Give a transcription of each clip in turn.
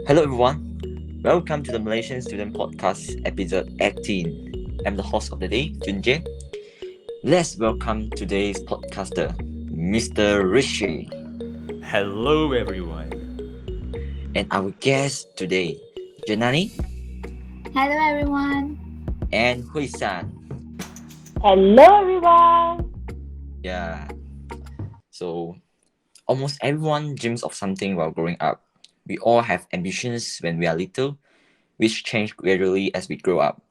Hello everyone, welcome to the Malaysian Student Podcast episode 18. I'm the host of the day, Junjie. Let's welcome today's podcaster, Mr. Rishi, Hello, everyone. and our guest today, Janani Hello everyone. and Hui-san. Hello everyone. Yeah, so almost everyone dreams of something while growing up. We all have ambitions when we are little, which change gradually as we grow up.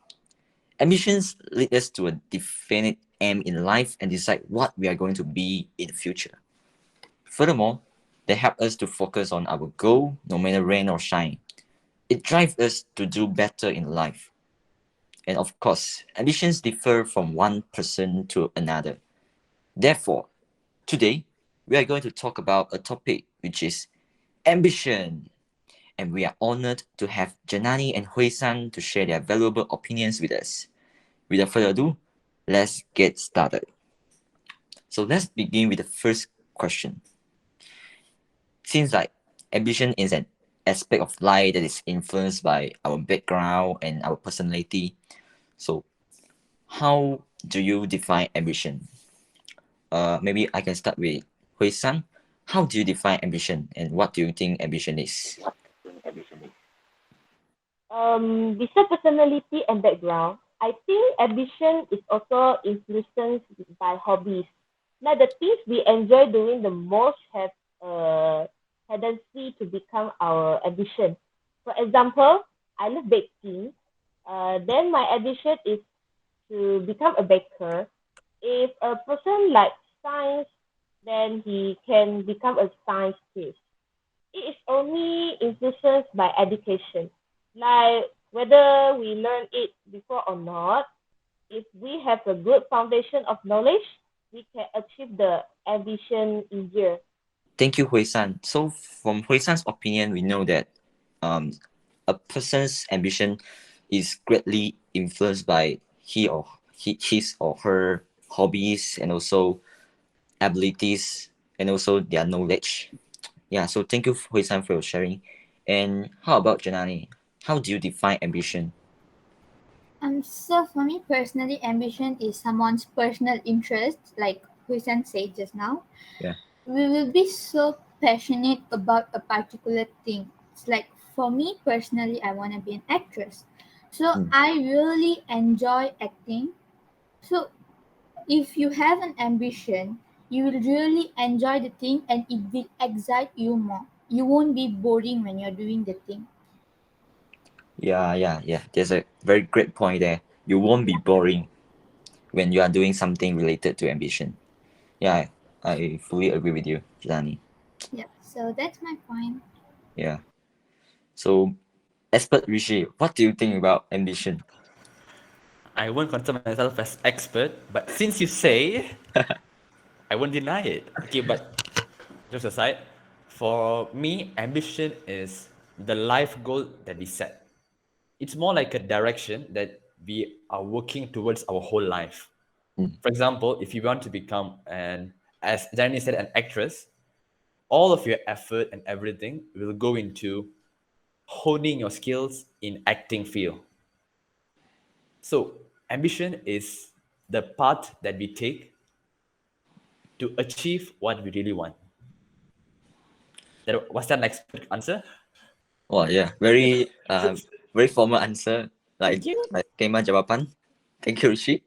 Ambitions lead us to a definite aim in life and decide what we are going to be in the future. Furthermore, they help us to focus on our goal no matter rain or shine. It drives us to do better in life. And of course, ambitions differ from one person to another. Therefore, today we are going to talk about a topic which is ambition. And we are honored to have Janani and Hui-san to share their valuable opinions with us. Without further ado, let's get started. So let's begin with the first question. Since ambition is an aspect of life that is influenced by our background and our personality, so how do you define ambition? Maybe I can start with Hui-san. How do you define ambition and what do you think ambition is? Besides personality and background, I think ambition is also influenced by hobbies. Now, the things we enjoy doing the most have a tendency to become our ambition. For example, I love baking. Then my ambition is to become a baker. If a person likes science, then he can become a scientist. It is only influenced by education. Like whether we learn it before or not, if we have a good foundation of knowledge, we can achieve the ambition easier. Thank you, Hui-san. So from Hui-san's opinion, we know that um, a person's ambition is greatly influenced by his or her hobbies and also abilities and also their knowledge. Yeah, so thank you, Hui-san, for your sharing. And how about Janani? How do you define ambition? So for me personally, ambition is someone's personal interest, like Huisan said just now. Yeah. We will be so passionate about a particular thing. It's like for me personally, I want to be an actress. So Mm. I really enjoy acting. So if you have an ambition, you will really enjoy the thing and it will excite you more. You won't be boring when you're doing the thing. Yeah. There's a very great point there. You won't be boring when you are doing something related to ambition. Yeah, I fully agree with you, Janani. Yeah, so that's my point. Yeah. So, expert Rishi, what do you think about ambition? I won't consider myself as expert, but since you say, I won't deny it. Okay, but just aside, for me, ambition is the life goal that we set. It's more like a direction that we are working towards our whole life. Mm. For example, if you want to become as Danny said, an actress, all of your effort and everything will go into honing your skills in acting field. So ambition is the path that we take to achieve what we really want. Was that an expert answer? Oh yeah, very formal answer. Thank you. Like kema jawapan. Thank you, Rishi.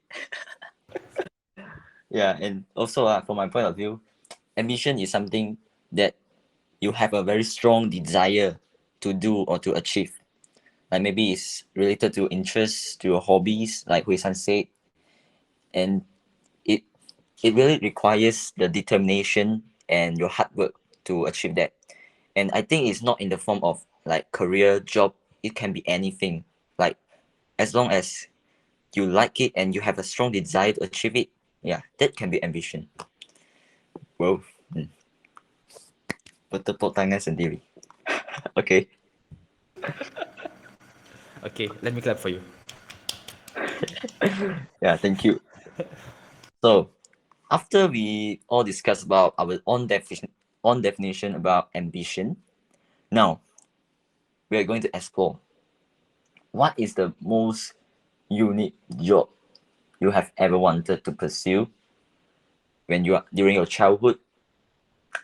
Yeah, and also from my point of view, ambition is something that you have a very strong desire to do or to achieve. Like maybe it's related to interests, to your hobbies, like Hui-san said, and it it really requires the determination and your hard work to achieve that. And I think it's not in the form of like career, job. It can be anything. Like as long as you like it and you have a strong desire to achieve it, yeah, that can be ambition. Well, bertepuk tangan sendiri. Okay. Okay, let me clap for you. Yeah, thank you. So after we all discussed about our own definition about ambition, now we are going to explore what is the most unique job you have ever wanted to pursue when you are during your childhood.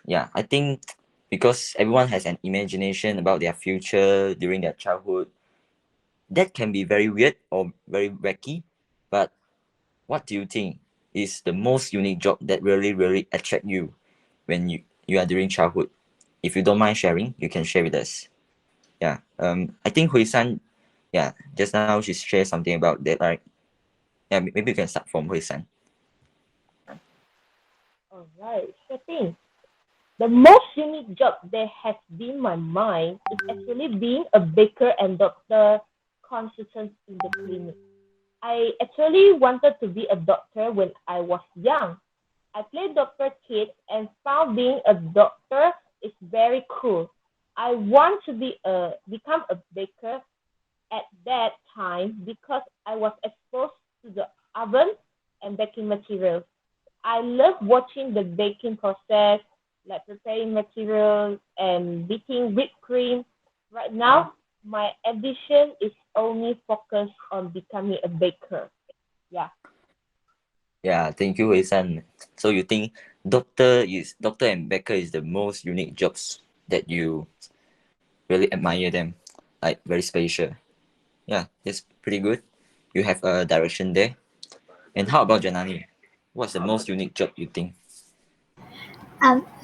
Yeah, I think because everyone has an imagination about their future during their childhood, that can be very weird or very wacky. But what do you think is the most unique job that really attract you when you are during childhood? If you don't mind sharing, you can share with us. Yeah. I think Hui San, yeah, just now she shared something about that. Like, yeah, maybe you can start from Hui San. All right, sure thing. The most unique job that has been my mind is actually being a baker and doctor consultant in the clinic. I actually wanted to be a doctor when I was young. I played Dr. Kate and found being a doctor is very cool. I want to become a baker at that time because I was exposed to the oven and baking materials. I love watching the baking process, like preparing materials and beating whipped cream. Right now, my ambition is only focused on becoming a baker. Yeah. Yeah, thank you, Hui San. So you think doctor and baker is the most unique jobs that you really admire them, like very special. Yeah, that's pretty good. You have a direction there. And how about Janani? What's the most unique job you think?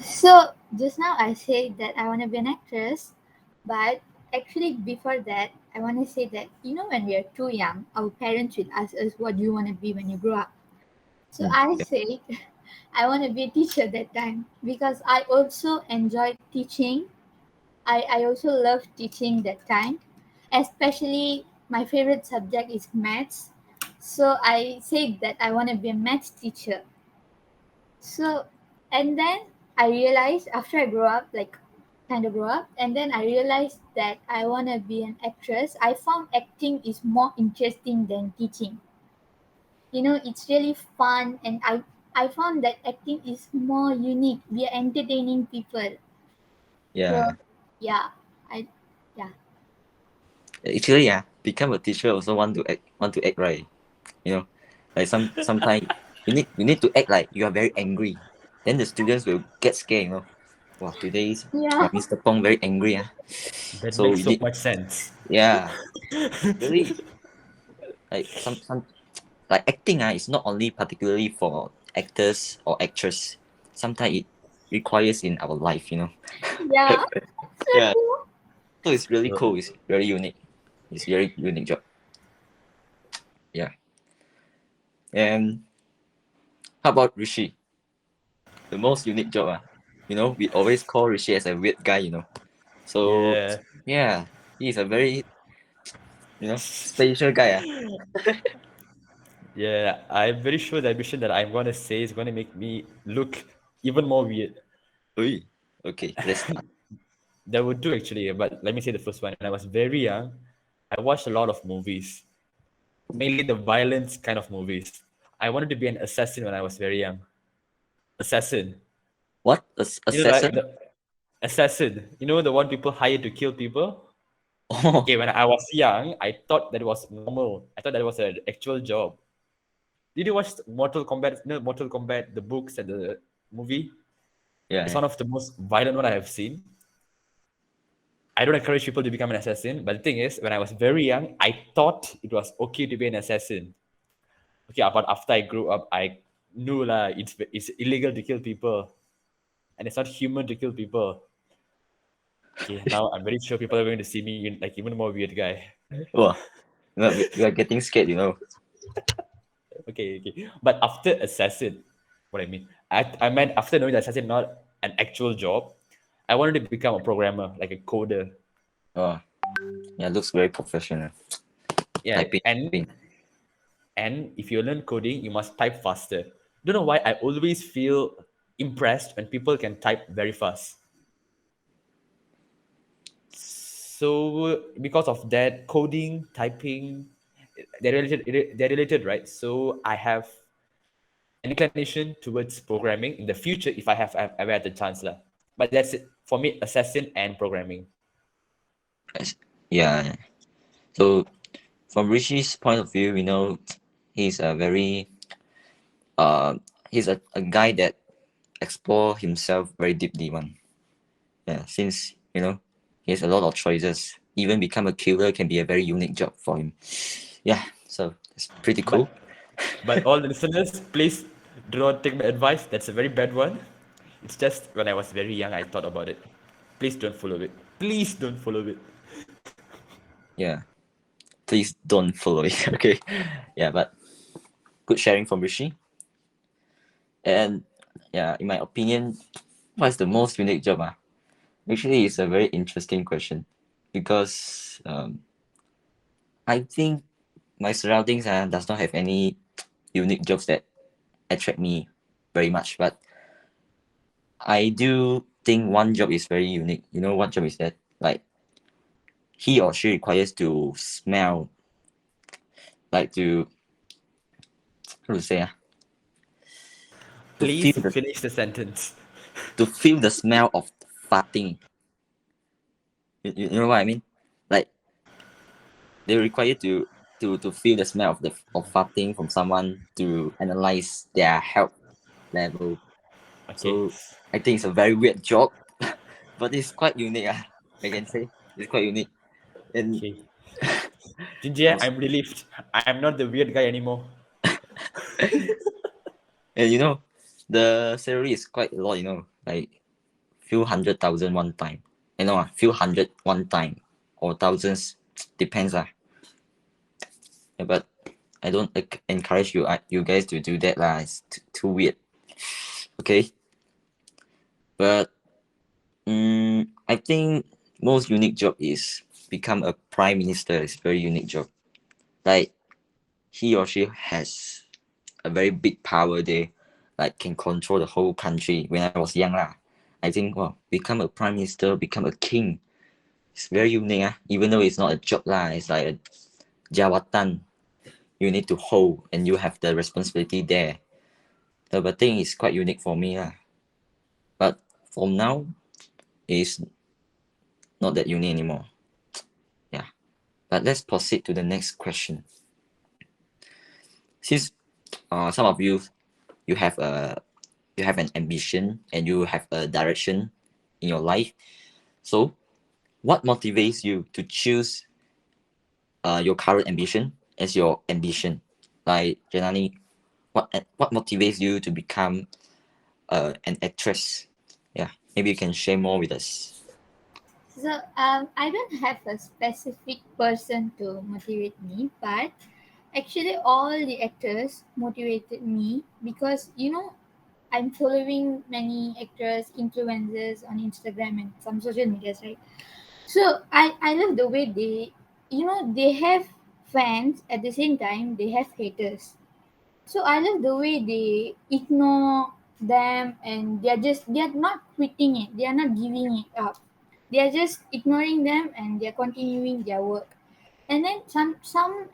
So just now I said that I want to be an actress, but actually before that, I want to say that when we are too young, our parents will ask us, "What do you want to be when you grow up?" So I Yeah. say, I want to be a teacher that time because I also enjoyed teaching. I also love teaching that time, especially my favorite subject is maths. So I said that I want to be a maths teacher. So, and then I realized after I grew up, like kind of grew up, and then I realized that I want to be an actress. I found acting is more interesting than teaching. It's really fun, and I found that acting is more unique. We are entertaining people. So, Yeah. yeah, I, yeah, Actually, yeah, become a teacher also want to act right. You know, like sometimes you need to act like you are very angry. Then the students will get scared. Wow, today's yeah, Mr. Pong very angry. That So makes you so need, much sense. yeah, really like some like acting is not only particularly for actors or actress. Sometimes it requires in our life. yeah. So Yeah. true. So it's really So, cool. It's very unique. It's very unique job. Yeah. And how about Rishi? The most unique job. We always call Rishi as a weird guy. So yeah. yeah, he's a very special guy. Yeah, I'm very sure the ambition that I'm going to say is going to make me look even more weird. Ui. Okay, let's start. There were two actually, but let me say the first one. When I was very young, I watched a lot of movies, mainly the violence kind of movies. I wanted to be an assassin when I was very young. Assassin. What? Like Assassin? the assassin. The one people hire to kill people? Oh, Okay, when I was young, I thought that was normal. I thought that was an actual job. Did you watch Mortal Kombat? No, Mortal Kombat, the books and the movie? yeah, It's yeah. one of the most violent one I have seen. I don't encourage people to become an assassin, but the thing is, when I was very young, I thought it was okay to be an assassin. Okay, but after I grew up, I knew it's illegal to kill people, and it's not human to kill people. Okay, now I'm very sure people are going to see me like even more weird guy. Wow. We are getting scared. Okay. But after assassin, what I mean, I meant after knowing that assassin not an actual job, I wanted to become a programmer, like a coder. Oh, yeah, looks very professional. Yeah, Typing. and and if you learn coding, you must type faster. Don't know why I always feel impressed when people can type very fast. So because of that, coding, typing, they're related, right? So I have an inclination towards programming in the future if I have ever had the chance lah. But that's it for me, assassin and programming. Yeah. So from Rishi's point of view, he's a very he's a guy that explore himself very deeply one. Yeah, since he has a lot of choices. Even become a killer can be a very unique job for him. Yeah, so it's pretty cool. But all the listeners, please do not take my advice. That's a very bad one. It's just when I was very young, I thought about it. Please don't follow it. Please don't follow it. Yeah. Please don't follow it. Okay. Yeah, but good sharing from Rishi. And yeah, in my opinion, what's the most unique job? Actually, it's a very interesting question because I think my surroundings does not have any unique jobs that attract me very much. But I do think one job is very unique. You know what job is that? Like he or she requires to smell, like to how to say to feel Please the finish the sentence. smell of farting. You know what I mean? Like they require to feel the smell of farting from someone to analyze their health level. Okay. So I think it's a very weird job, but it's quite unique. I can say it's quite unique. And Okay. Jinjia, I'm relieved. I'm not the weird guy anymore. and the salary is quite a lot. Like few 100,000 one time. Few hundred one time or thousands depends. Yeah, but I don't encourage you guys to do that lah. It's too weird. Okay, but I think most unique job is become a prime minister. It's very unique job. Like he or she has a very big power there, like can control the whole country. When I was young lah, I think become a prime minister, become a king. It's very unique even though it's not a job lah. It's like a jawatan you need to hold and you have the responsibility there. But I think it's quite unique for me lah. But for now, it's not that unique anymore. Yeah. But let's proceed to the next question. Since some of you have an ambition and you have a direction in your life. So what motivates you to choose your current ambition as your ambition? Like Janani, what motivates you to become an actress? Yeah, maybe you can share more with us. So I don't have a specific person to motivate me, but actually all the actors motivated me because I'm following many actors, influencers on Instagram and some social medias, right? So I love the way they have fans at the same time they have haters. So I love the way they ignore them and they're not quitting it. They are not giving it up. They are just ignoring them and they're continuing their work. And then some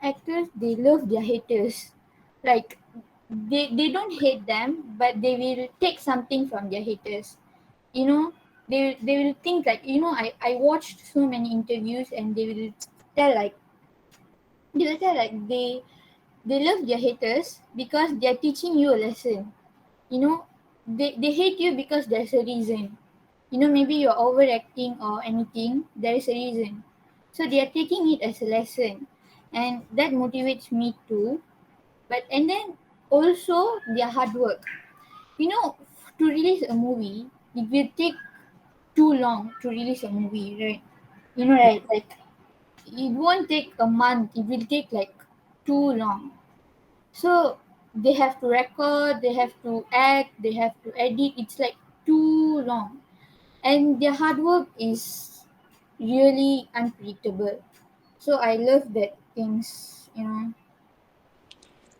actors they love their haters. Like they don't hate them, but they will take something from their haters. You know, they will think like I watched so many interviews and tell like they will tell like they love their haters because they're teaching you a lesson. You know, they hate you because there's a reason. Maybe you're overacting or anything, there is a reason. So they are taking it as a lesson. And that motivates me too. But and then also their hard work. To release a movie, it will take too long to release a movie, right? Right? Like it won't take a month, it will take like too long. So they have to record, they have to act, they have to edit. It's like too long. And their hard work is really unpredictable. So I love that things.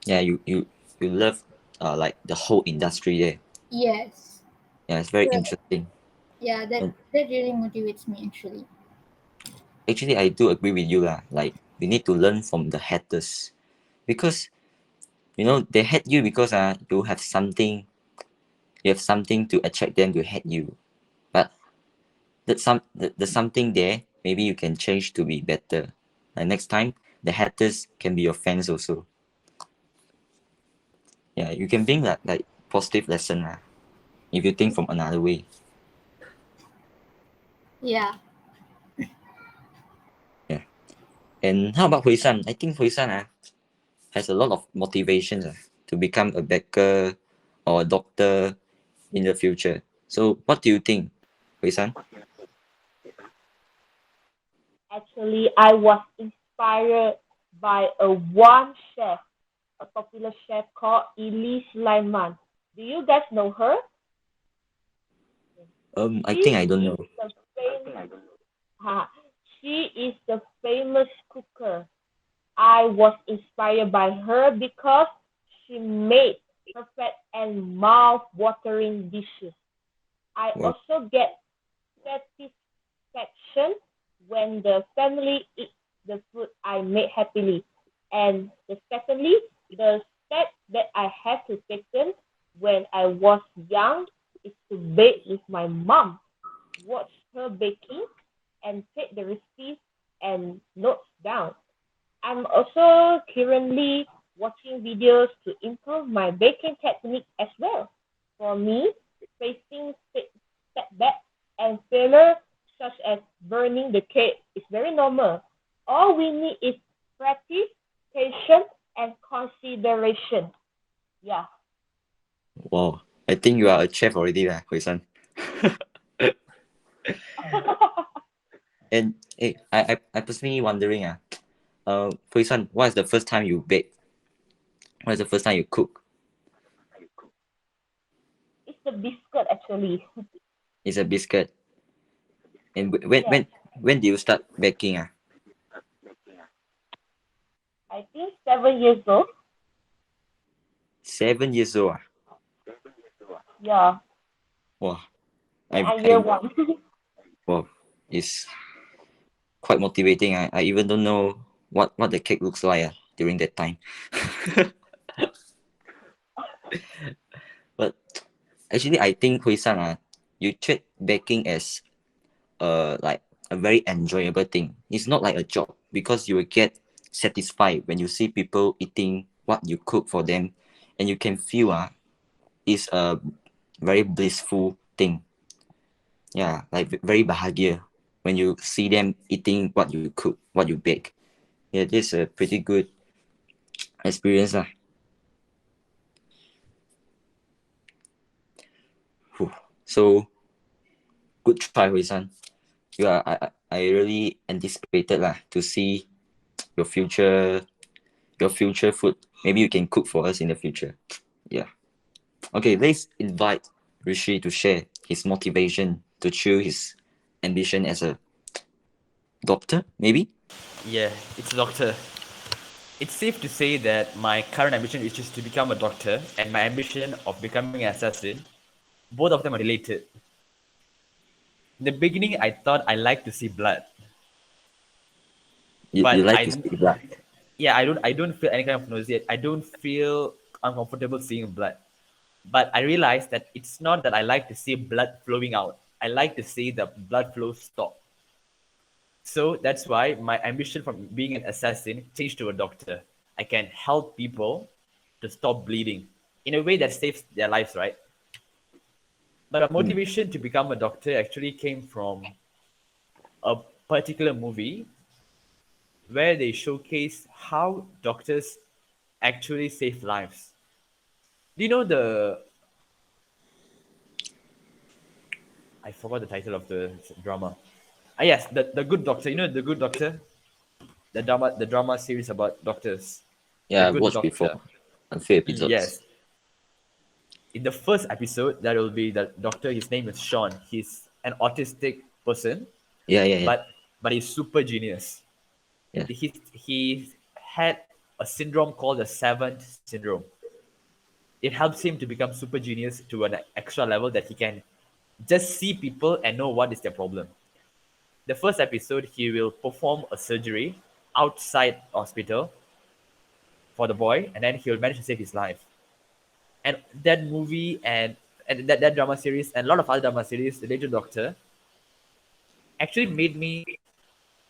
Yeah, you love like the whole industry there. Yes. Yeah, it's very So, interesting. yeah, that And that really motivates me actually. actually, I do agree with you lah. Like we need to learn from the haters because they hate you because you have something to attract them to hate you. But that something there maybe you can change to be better. Like next time, the haters can be your fans also. Yeah, you can bring that like positive lesson if you think from another way. Yeah. Yeah. And how about Hui San? I think Hui San has a lot of motivations to become a baker or a doctor in the future. So what do you think, Hui San? Actually, I was inspired by a one chef, a popular chef called Elise Lyman. Do you guys know her? I She think I don't is know. the famous, she is the famous cooker. I was inspired by her because she made perfect and mouth-watering dishes. I Wow. also get satisfaction when the family eats the food I made happily. And secondly, the step that I had to take when I was young is to bake with my mom, watch her baking, and take the recipes and notes down. I'm also currently watching videos to improve my baking technique as well. For me, facing setbacks and failure, such as burning the cake, is very normal. All we need is practice, patience, and consideration. Yeah. Wow. I think you are a chef already, Hui San. And hey, I personally wondering Hui San, what is the first time you bake? What is the first time you cook? It's the biscuit actually. It's a biscuit. And when Yes. when do you start baking? I think 7 years old. 7 years old. Yeah. Wow. And I, I'm year I one. wow. It's quite motivating. I even don't know what the cake looks like during that time. But actually, I think Hui San, you treat baking as like a very enjoyable thing. It's not like a job because you will get satisfied when you see people eating what you cook for them, and you can feel it's a very blissful thing. Yeah, like very bahagia when you see them eating what you cook, what you bake. Yeah, this is a pretty good experience lah. Whew. So good try, Hui San. I really anticipated lah to see your future food. Maybe you can cook for us in the future. Yeah. Okay, let's invite Rishi to share his motivation to choose his ambition as a doctor, maybe? Yeah, it's a doctor. It's safe to say that my current ambition is just to become a doctor, and my ambition of becoming an assassin, both of them are related. In the beginning, I thought I liked to see blood, You but like to see blood. yeah, I don't feel any kind of nausea. I don't feel uncomfortable seeing blood. But I realized that it's not that I like to see blood flowing out. I like to see the blood flow stop. So that's why my ambition from being an assassin changed to a doctor. I can help people to stop bleeding in a way that saves their lives, right? But a motivation to become a doctor actually came from a particular movie where they showcase how doctors actually save lives. Do you know I forgot the title of the drama. Ah, yes, the Good Doctor. You know the Good Doctor, the drama series about doctors. The Yeah, I've Good watched Doctor. before a few episodes. Yes. In the first episode, there will be the doctor. His name is Sean. He's an autistic person, Yeah. but he's super genius. Yeah. He had a syndrome called the seventh syndrome. It helps him to become super genius to an extra level that he can just see people and know what is their problem. The first episode, he will perform a surgery outside hospital for the boy, and then he'll manage to save his life. And that movie and that drama series and a lot of other drama series related to Doctor actually made me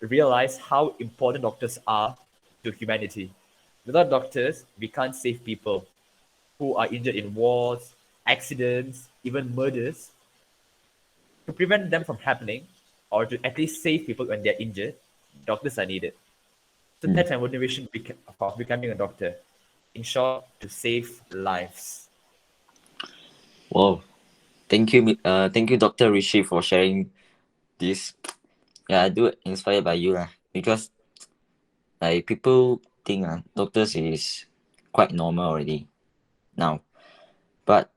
realize how important doctors are to humanity. Without doctors, we can't save people who are injured in wars, accidents, even murders. To prevent them from happening, or to at least save people when they're injured, doctors are needed. So Mm. that's my motivation for becoming a doctor. In short, to save lives. Wow. Thank you, Dr. Rishi, for sharing this. Yeah, I do inspired by you lah. Because like people think doctors is quite normal already now. But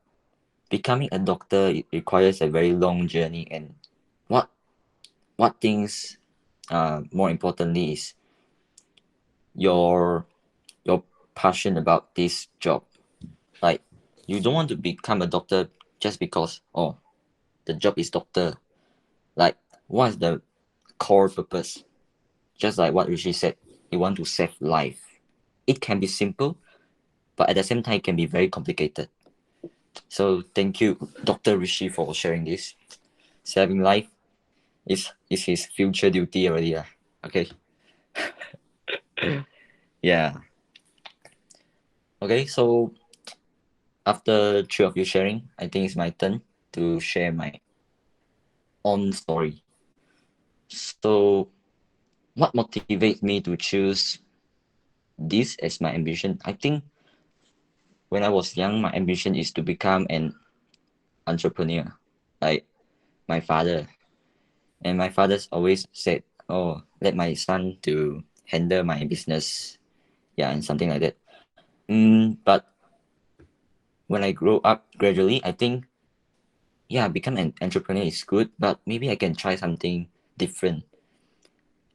becoming a doctor, it requires a very long journey, and what things more importantly is your passion about this job. Like you don't want to become a doctor just because the job is doctor. Like what is the core purpose? Just like what Rishi said, you want to save life. It can be simple, but at the same time it can be very complicated. So thank you, Dr. Rishi, for sharing this. Saving life is his future duty already. Okay. Yeah. Okay, so after three of you sharing, I think it's my turn to share my own story. So what motivates me to choose this as my ambition? I think when I was young, my ambition is to become an entrepreneur, like my father. And my father's always said, "Oh, let my son to handle my business," yeah, and something like that. But when I grow up gradually, I think, yeah, become an entrepreneur is good, but maybe I can try something different.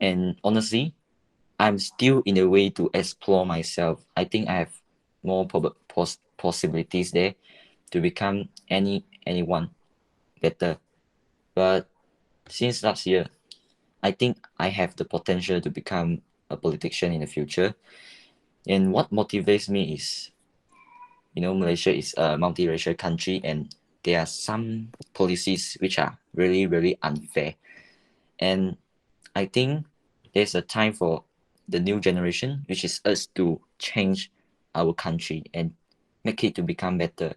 And honestly, I'm still in a way to explore myself. I think I have more possibilities there to become anyone better. But since last year, I think I have the potential to become a politician in the future. And what motivates me is, Malaysia is a multiracial country, and there are some policies which are really, really unfair. And I think there's a time for the new generation, which is us, to change our country and make it to become better.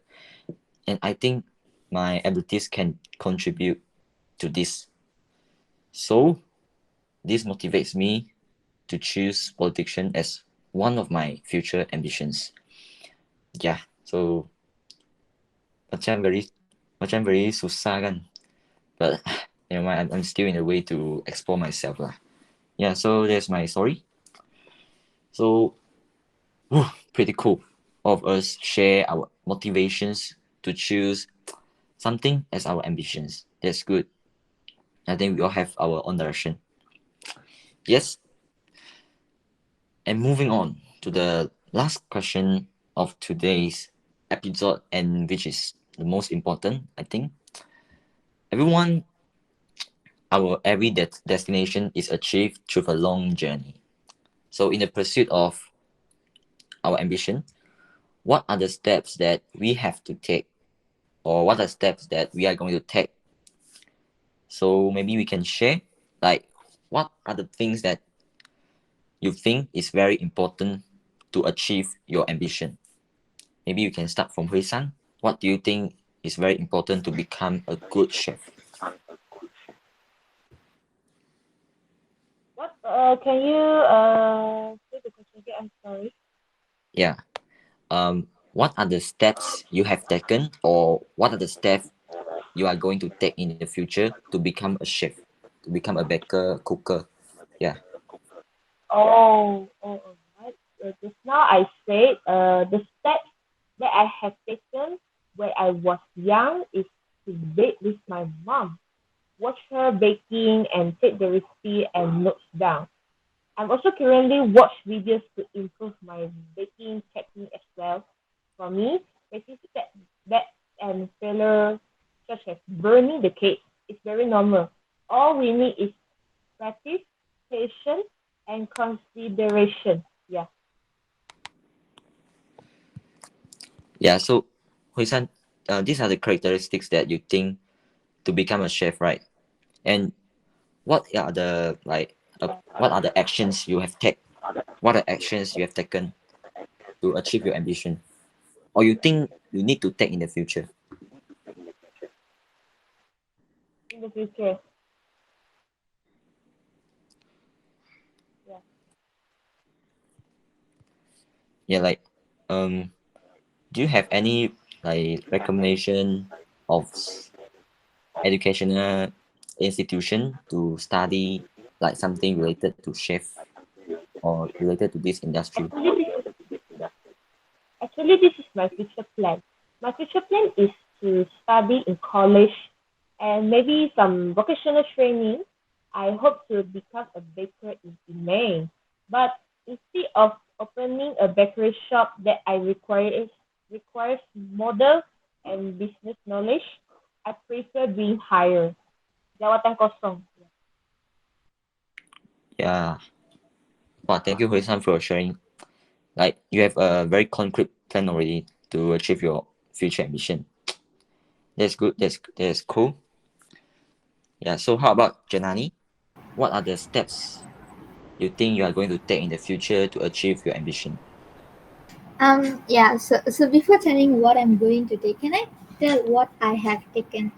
And I think my abilities can contribute to this. So this motivates me to choose politician as one of my future ambitions. Yeah, so macam very susah kan, but I'm still in a way to explore myself lah. Yeah, so that's my story. So pretty cool of us share our motivations to choose something as our ambitions. That's good. I think we all have our own direction. Yes. And moving on to the last question of today's episode, and which is the most important, I think. Everyone, our every destination is achieved through a long journey. So, in the pursuit of our ambition, what are the steps that we have to take, or what are steps that we are going to take? So, maybe we can share, like, what are the things that you think is very important to achieve your ambition? Maybe you can start from Hui San. What do you think is very important to become a good chef? What? Can you say the question again? I'm sorry. Yeah. What are the steps you have taken, or what are the steps you are going to take in the future to become a chef, to become a baker, cooker? Yeah. Right. Just now I said the steps that I have taken when I was young is to bake with my mom, watch her baking and take the recipe and notes down. I'm also currently watch videos to improve my baking technique as well. For me, making that and failure such as burning the cake is very normal. All we need is practice, patience, and consideration. Yeah. Yeah. So, Hui San, these are the characteristics that you think to become a chef, right? And what are the what are the actions you have taken? What are actions you have taken to achieve your ambition, or you think you need to take in the future? in the future. Yeah. Yeah, like do you have any like recommendation of educational institution to study like something related to chef or related to this industry? Actually, this is my future plan. My future plan is to study in college and maybe some vocational training. I hope to become a baker in Penang. But instead of opening a bakery shop that I requires model and business knowledge, I prefer being hired. Jawatan kosong. Yeah. Well, thank you, Hui-san, for sharing. Like you have a very concrete plan already to achieve your future ambition. That's good. That's cool. Yeah. So how about Janani? What are the steps you think you are going to take in the future to achieve your ambition? Yeah, so before telling what I'm going to take, can I tell what I have taken,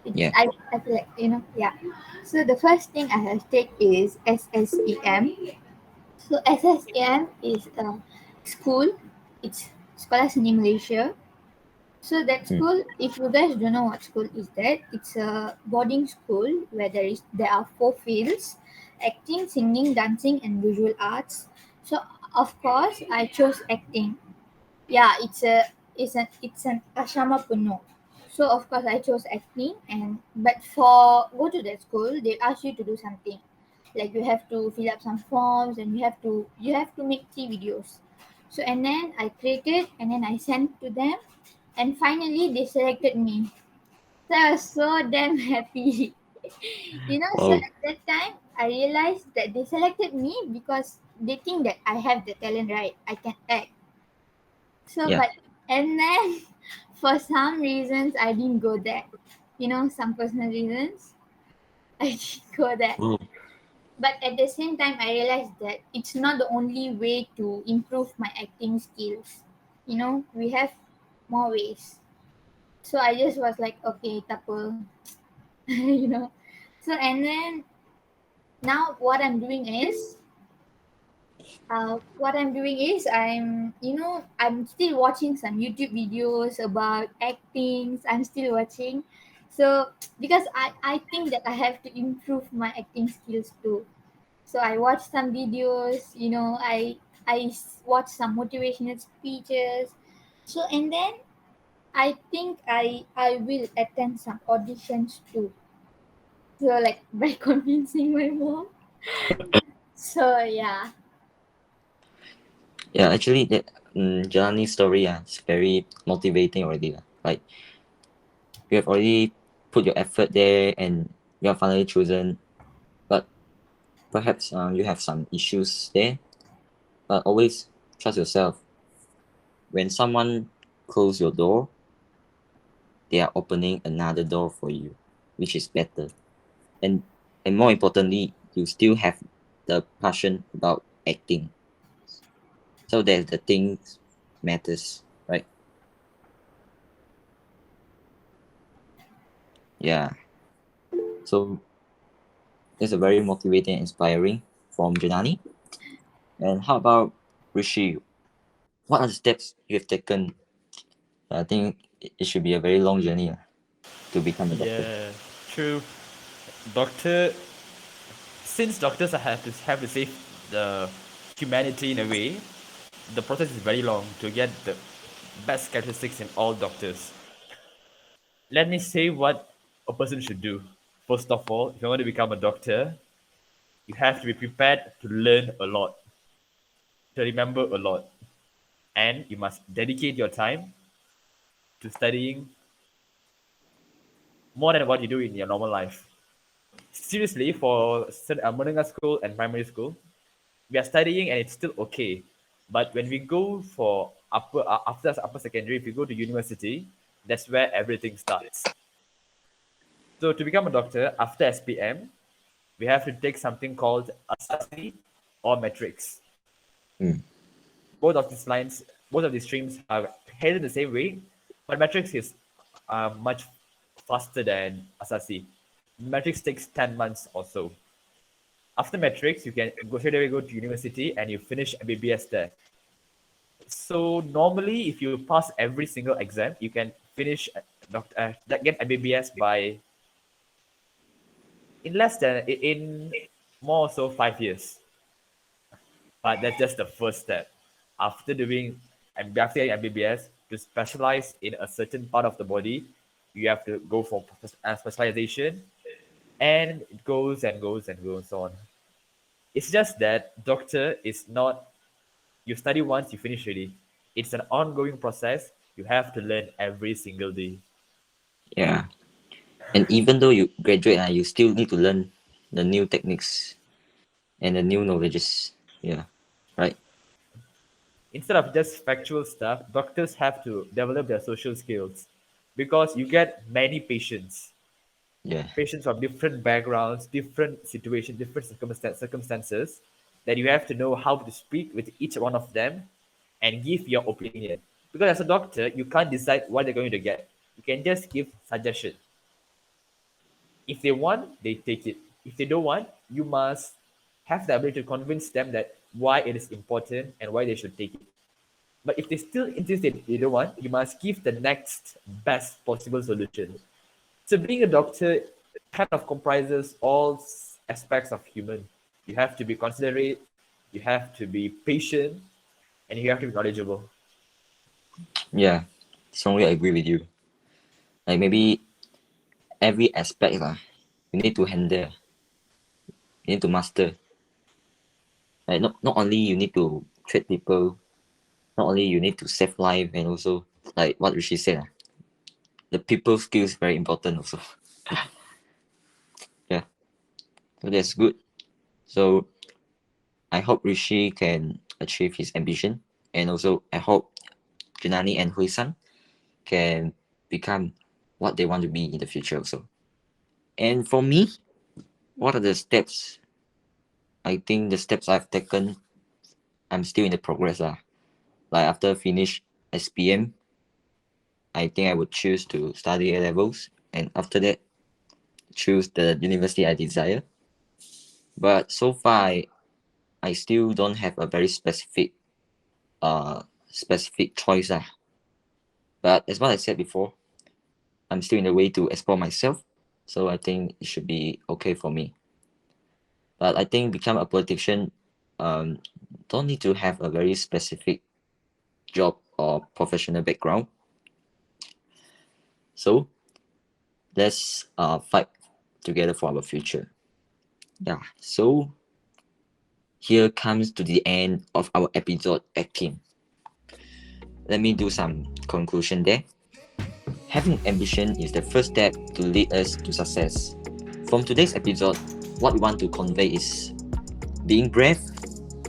Yeah. I feel like, yeah. So the first thing I have taken is SSEM. So SSEM is a school, it's Sekolah Seni Malaysia. So that Mm. school, if you guys don't know what school is that, it's a boarding school where there are 4 fields: acting, singing, dancing, and visual arts. So of course I chose acting. Yeah, it's an asrama penuh. So of course I chose acting, but for go to that school they ask you to do something, like you have to fill up some forms and you have to make 3 videos. So and then I created and then I sent to them, and finally they selected me. So I was so damn happy. So Wow. at that time I realized that they selected me because they think that I have the talent, right? I can act. So, Yeah. but and then for some reasons I didn't go there. Some personal reasons I didn't go there. Oh. But at the same time, I realized that it's not the only way to improve my acting skills. We have more ways. So I just was like, okay, tapo, you know. So and then now what I'm doing is I'm still watching some YouTube videos about acting. I'm still watching. So because I think that I have to improve my acting skills too. So I watch some videos, watch some motivational speeches. So and then I think I will attend some auditions too. So like by convincing my mom. So yeah. Yeah. Actually, that Janani's story is very motivating already. Like you have already put your effort there and you are finally chosen, but perhaps you have some issues there. But always trust yourself. When someone close your door, they are opening another door for you, which is better. And and more importantly, you still have the passion about acting. So that's the things matters, right? Yeah. So that's a very motivating and inspiring from Janani. And how about Rishi? What are the steps you have taken? I think it should be a very long journey to become a doctor. Yeah, true. Doctor, since doctors have to save the humanity in a way, the process is very long to get the best characteristics in all doctors. Let me say what a person should do. First of all, if you want to become a doctor, you have to be prepared to learn a lot, to remember a lot, and you must dedicate your time to studying more than what you do in your normal life. Seriously, for menengah school and primary school, we are studying and it's still okay. But when we go for after upper secondary, if we go to university, that's where everything starts. So to become a doctor after SPM, we have to take something called Asasi or Matrix. Mm. Both of these streams are headed the same way, but Matrix is much faster than Asasi. Matrix takes 10 months or so. After Matrix, you can straight away go to university and you finish MBBS there. So normally, if you pass every single exam, you can finish get MBBS by in more or so 5 years. But that's just the first step. After getting MBBS, to specialize in a certain part of the body, you have to go for specialization, and it goes and goes and goes on. It's just that doctor is not, you study once, you finish already. It's an ongoing process. You have to learn every single day. Yeah. And even though you graduate, you still need to learn the new techniques and the new knowledges. Yeah. Right. Instead of just factual stuff, doctors have to develop their social skills, because you get many patients Yeah. from different backgrounds, different situations, different circumstances, that you have to know how to speak with each one of them and give your opinion. Because as a doctor, you can't decide what they're going to get. You can just give suggestion. If they want, they take it. If they don't want, you must have the ability to convince them that why it is important and why they should take it. But if they still insist that they don't want, you must give the next best possible solution. So being a doctor kind of comprises all aspects of human. You have to be considerate, you have to be patient, and you have to be knowledgeable. Yeah. Strongly agree with you. Like maybe every aspect you need to handle. You need to master. Like not only you need to treat people, not only you need to save life, and also like what Rishi said, the people skills very important also. Yeah. So that's good. So I hope Rishi can achieve his ambition, and also I hope Junani and Hui San can become what they want to be in the future also. And for me, what are the steps? I think the steps I've taken, I'm still in the progress. Like after finish SPM, I think I would choose to study A levels, and after that, choose the university I desire. But so far, I still don't have a very specific choice. But as what I said before, I'm still in the way to explore myself. So I think it should be okay for me. But I think become a politician, don't need to have a very specific job or professional background. So let's fight together for our future. Yeah. So here comes to the end of our episode acting. Let me do some conclusion there. Having ambition is the first step to lead us to success. From today's episode, what we want to convey is being brave,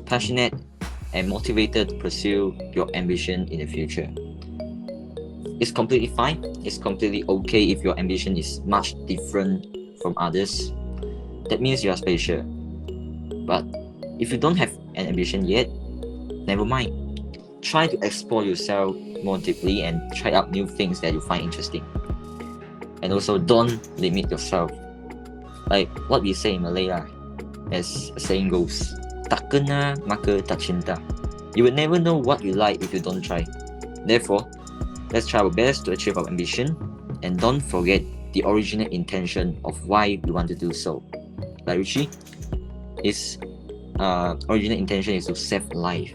passionate, and motivated to pursue your ambition in the future. It's completely fine. It's completely okay if your ambition is much different from others. That means you are special. But if you don't have an ambition yet, never mind. Try to explore yourself more deeply and try out new things that you find interesting. And also don't limit yourself. Like what we say in Malay, as a saying goes, tak kena maka tak cinta. You will never know what you like if you don't try. Therefore, let's try our best to achieve our ambition, and don't forget the original intention of why we want to do so. Like Rishi, his original intention is to save life.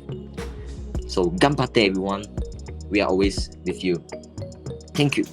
So ganbatte everyone, we are always with you. Thank you.